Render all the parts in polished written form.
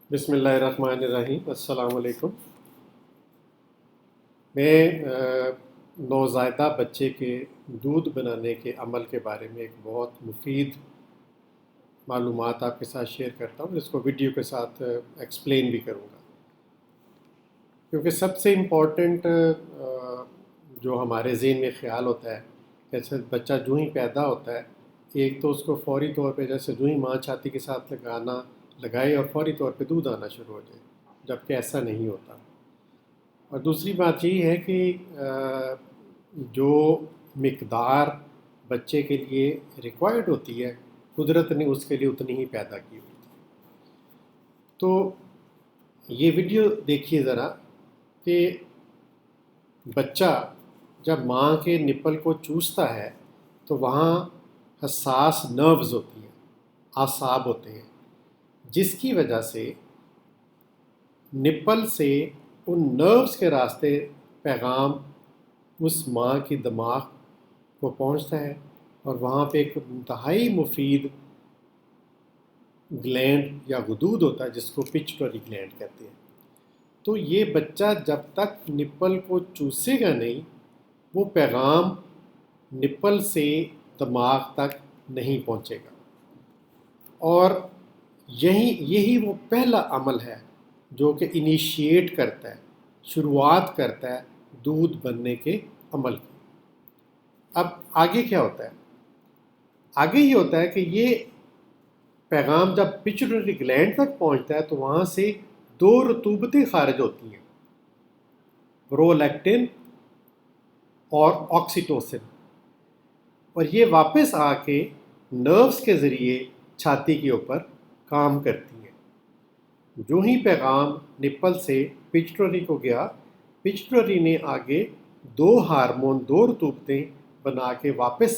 بسم اللہ الرحمن الرحیم، السلام علیکم۔ میں نوزائیدہ بچے کے دودھ بنانے کے عمل کے بارے میں ایک بہت مفید معلومات آپ کے ساتھ شیئر کرتا ہوں، اس کو ویڈیو کے ساتھ ایکسپلین بھی کروں گا، کیونکہ سب سے امپورٹنٹ جو ہمارے ذہن میں خیال ہوتا ہے، جیسے بچہ جو ہی پیدا ہوتا ہے، ایک تو اس کو فوری طور پہ جیسے جو ہی ماں چھاتی کے ساتھ لگائے اور فوری طور پہ دودھ آنا شروع ہو جائے، جبکہ ایسا نہیں ہوتا۔ اور دوسری بات یہ ہے کہ جو مقدار بچے کے لیے ریکوائرڈ ہوتی ہے، قدرت نے اس کے لیے اتنی ہی پیدا کی ہوئی تھی۔ تو یہ ویڈیو دیکھیے ذرا کہ بچہ جب ماں کے نپل کو چوستا ہے تو وہاں حساس نروز ہوتی ہیں، اعصاب ہوتے ہیں، جس کی وجہ سے نپل سے ان نروز کے راستے پیغام اس ماں کی دماغ کو پہنچتا ہے، اور وہاں پہ ایک انتہائی مفید گلینڈ یا غدود ہوتا ہے جس کو پچیٹوری گلینڈ کہتے ہیں۔ تو یہ بچہ جب تک نپل کو چوسے گا نہیں، وہ پیغام نپل سے دماغ تک نہیں پہنچے گا، اور یہی وہ پہلا عمل ہے جو کہ انیشیٹ کرتا ہے، شروعات کرتا ہے دودھ بننے کے عمل کی۔ اب آگے کیا ہوتا ہے؟ آگے یہ ہوتا ہے کہ یہ پیغام جب پچیٹوری گلینڈ تک پہنچتا ہے تو وہاں سے دو رطوبتیں خارج ہوتی ہیں، پرولیکٹن اور آکسیٹوسن، اور یہ واپس آ کے نروز کے ذریعے چھاتی کے اوپر کام کرتی ہیں۔ جو ہی پیغام نپل سے پچیٹوری کو گیا، پچیٹوری نے آگے دو ہارمون، دو رطوبتیں بنا کے واپس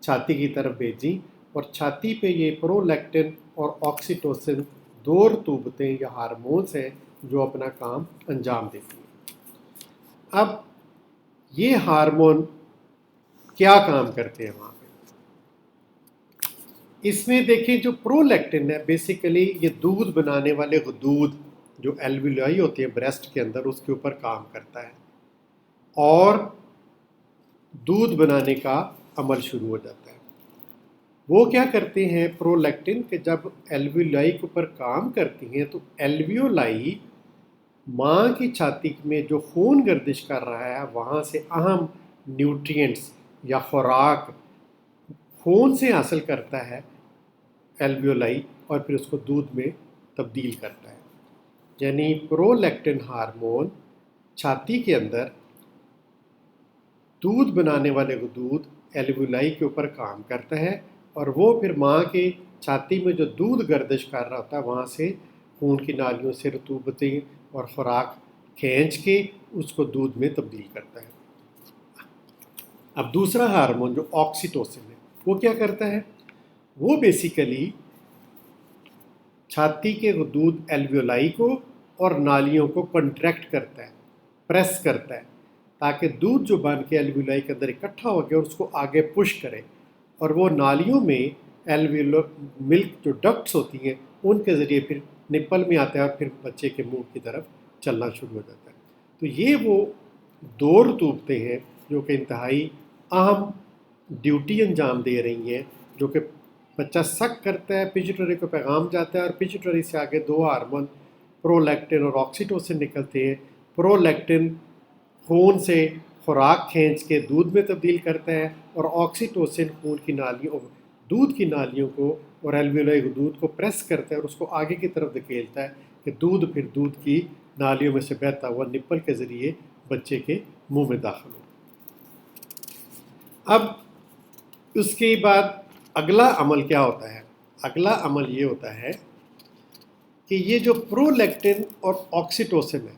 چھاتی کی طرف بھیجیں، اور چھاتی پہ یہ پرولیکٹن اور آکسیٹوسن دو رطوبتیں یا ہارمونز ہیں جو اپنا کام انجام دیتی ہیں۔ اب یہ ہارمون کیا کام کرتے ہیں وہاں پہ؟ اس میں دیکھیں جو پرولیکٹن ہے، بیسیکلی یہ دودھ بنانے والے غدود جو الویولائی ہوتے ہیں بریسٹ کے اندر، اس کے اوپر کام کرتا ہے اور دودھ بنانے کا عمل شروع ہو جاتا ہے۔ وہ کیا کرتے ہیں پرولیکٹن کہ جب الویولائی کے اوپر کام کرتی ہیں تو الویولائی ماں کی چھاتی میں جو خون گردش کر رہا ہے وہاں سے اہم نیوٹرینٹس یا خوراک خون سے حاصل کرتا ہے الویولائی، اور پھر اس کو دودھ میں تبدیل کرتا ہے۔ یعنی پرولیکٹن ہارمون چھاتی کے اندر دودھ بنانے والے غدود الویولائی کے اوپر کام کرتا ہے، اور وہ پھر ماں کے چھاتی میں جو دودھ گردش کر رہا ہوتا ہے وہاں سے خون کی نالیوں سے رطوبتیں اور خوراک کھینچ کے اس کو دودھ میں تبدیل کرتا ہے۔ اب دوسرا ہارمون جو آکسیٹوسن ہے، وہ کیا کرتا ہے؟ وہ بیسیکلی چھاتی کے غدود الویولائی کو اور نالیوں کو کنٹریکٹ کرتا ہے، پریس کرتا ہے، تاکہ دودھ جو بن کے الویولائی کے اندر اکٹھا ہو گیا اور اس کو آگے پش کرے، اور وہ نالیوں میں ملک جو ڈکٹس ہوتی ہیں ان کے ذریعے پھر نپل میں آتا ہے اور پھر بچے کے منہ کی طرف چلنا شروع ہو جاتا ہے۔ تو یہ وہ دو رطوبتیں ہیں جو کہ انتہائی اہم ڈیوٹی انجام دے رہی ہیں، جو کہ بچہ سک کرتا ہے، پچیٹوری کو پیغام جاتا ہے، اور پچیٹوری سے آگے دو ہارمون پرولیکٹن اور آکسیٹوسن نکلتے ہیں۔ پرولیکٹن خون سے خوراک کھینچ کے دودھ میں تبدیل کرتا ہے، اور آکسیٹوسن خون کی نالیوں، دودھ کی نالیوں کو اور الویولائی غدود کو پریس کرتا ہے اور اس کو آگے کی طرف دھکیلتا ہے کہ دودھ پھر دودھ کی نالیوں میں سے بہتا ہوا نپل کے ذریعے بچے کے منہ میں داخل ہو۔ اب اس کے بعد اگلا عمل کیا ہوتا ہے؟ اگلا عمل یہ ہوتا ہے کہ یہ جو پرولیکٹن اور آکسیٹوسن ہے،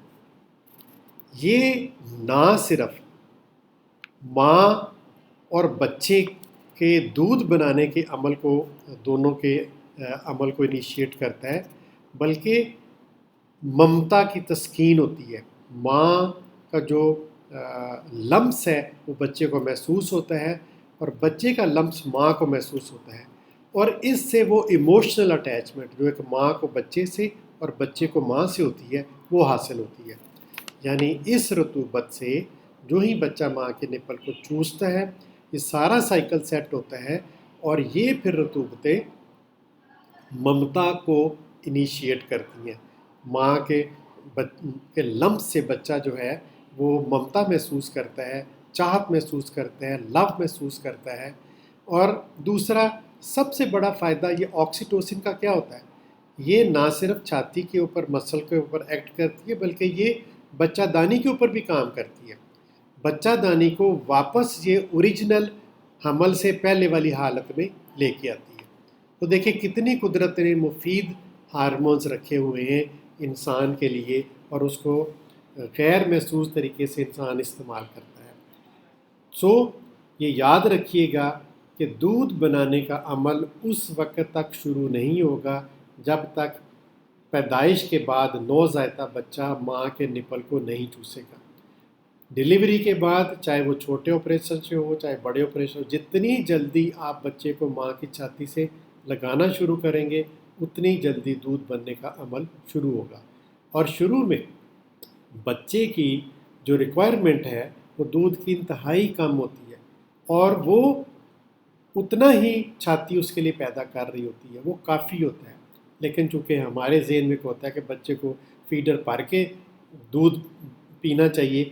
یہ نہ صرف ماں اور بچے کے دودھ بنانے کے عمل کو، دونوں کے عمل کو انیشیٹ کرتا ہے، بلکہ ممتا کی تسکین ہوتی ہے۔ ماں کا جو لمس ہے وہ بچے کو محسوس ہوتا ہے، اور بچے کا لمس ماں کو محسوس ہوتا ہے، اور اس سے وہ ایموشنل اٹیچمنٹ جو ایک ماں کو بچے سے اور بچے کو ماں سے ہوتی ہے وہ حاصل ہوتی ہے۔ یعنی اس رطوبت سے جو ہی بچہ ماں کے نپل کو چوستا ہے یہ سارا سائیکل سیٹ ہوتا ہے، اور یہ پھر رطوبتیں ممتا کو انیشیٹ کرتی ہیں۔ ماں کے لمس سے بچہ جو ہے وہ ممتا محسوس کرتا ہے، چاہت محسوس کرتا ہے، لو محسوس کرتا ہے۔ اور دوسرا سب سے بڑا فائدہ یہ آکسیٹوسن کا کیا ہوتا ہے، یہ نہ صرف چھاتی کے اوپر مسل کے اوپر ایکٹ کرتی ہے بلکہ یہ بچہ دانی کے اوپر بھی کام کرتی ہے۔ بچہ دانی کو واپس یہ اوریجنل حمل سے پہلے والی حالت میں لے کے آتی ہے۔ تو دیکھیں کتنی قدرت نے مفید ہارمونز رکھے ہوئے ہیں انسان کے لیے، اور اس کو غیر محسوس طریقے سے انسان استعمال کرتا ہے۔ یہ یاد رکھیے گا کہ دودھ بنانے کا عمل اس وقت تک شروع نہیں ہوگا جب تک پیدائش کے بعد نوزائیدہ بچہ ماں کے نپل کو نہیں چوسے گا۔ ڈیلیوری کے بعد چاہے وہ چھوٹے آپریشن سے ہو چاہے بڑے آپریشن ہو، جتنی جلدی آپ بچے کو ماں کی چھاتی سے لگانا شروع کریں گے اتنی جلدی دودھ بننے کا عمل شروع ہوگا۔ اور شروع میں بچے کی جو ریکوائرمنٹ ہے وہ دودھ کی انتہائی کم ہوتی ہے، اور وہ اتنا ہی چھاتی اس کے لیے پیدا کر رہی ہوتی ہے، وہ کافی ہوتا ہے۔ لیکن چونکہ ہمارے ذہن میں ہوتا ہے کہ بچے کو فیڈر بھر کے دودھ پینا چاہیے،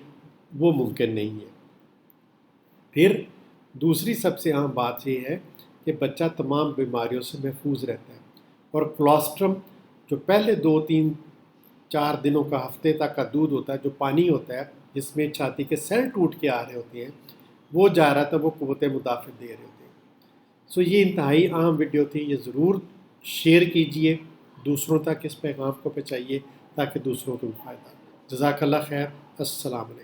وہ ممکن نہیں ہے۔ پھر دوسری سب سے اہم بات یہ ہے کہ بچہ تمام بیماریوں سے محفوظ رہتا ہے، اور کولوسٹرم جو پہلے 2 3 4 دنوں کا ہفتے تک کا دودھ ہوتا ہے، جو پانی ہوتا ہے جس میں چھاتی کے سیل ٹوٹ کے آ رہے ہوتے ہیں، وہ جا رہا تھا، وہ قوت مدافعت دے رہے ہوتے ہیں۔ یہ انتہائی اہم ویڈیو تھی، یہ ضرور شیئر کیجئے، دوسروں تک اس پیغام کو پہنچائیے تاکہ دوسروں کو بھی فائدہ ہو۔ جزاک اللہ خیر، السلام علیکم۔